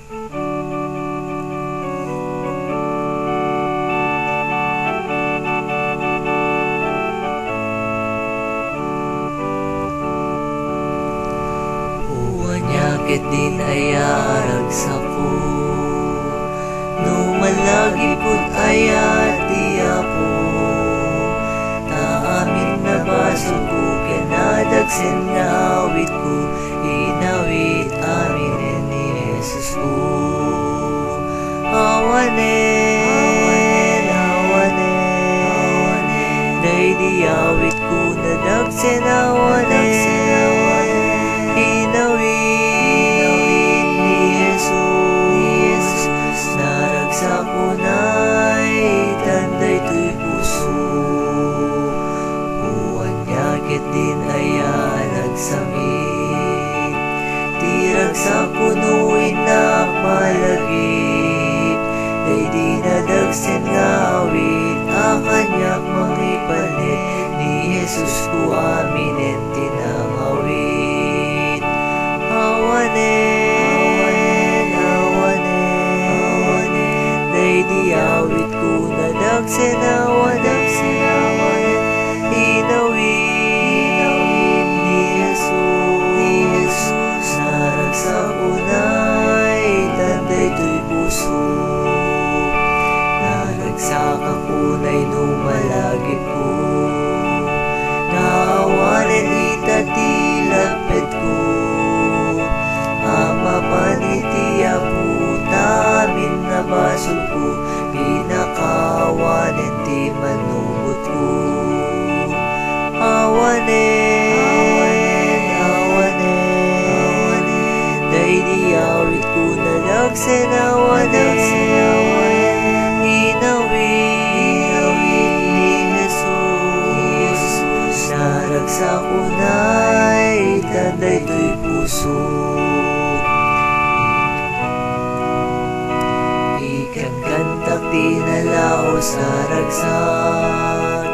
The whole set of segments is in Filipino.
Ket din ay aragsako, no malagi put ayati ako. Taamin na baso ko, kinadagsin nga awit ko, inawit amin ni Jesus ko. Awanen, awanen, day di awit ko, nadagsin awanen, inawit din ay nagsamit, tirag sa punuin na malagip, day di nadagsin nga awit, ang kanyak mangipalit, ni Jesus ko aminin tinangawit. Awanen, awanen, awanen, day di awit ko nadagsin awanen, inawit sa unay, tanday to'y puso. Naragsaka kunay numalagip ko, naawanan itatilapit ko. Ama panitiya po, tamin na basol ko, pinakawanan ti manubot ko. Awanen, awanen, day di awit ko nadagsin awanen, inawit ni Jesus. Naragsak unay, tanday to'y puso. Ikankantak tinalao sa ragsak,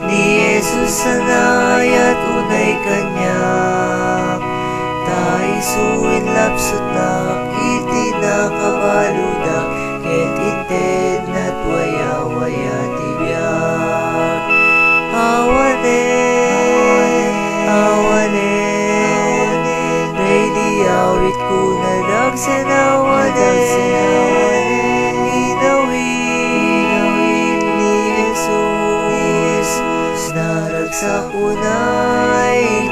ni Jesus sanay at unay kanyak. Taisuin lapsot na itinakabaludak, ket inted na't waya-waya tibyak. Awanen, awanen, day di awit ko nadagsin awanen, inawit ni Jesus. Naragsak unay,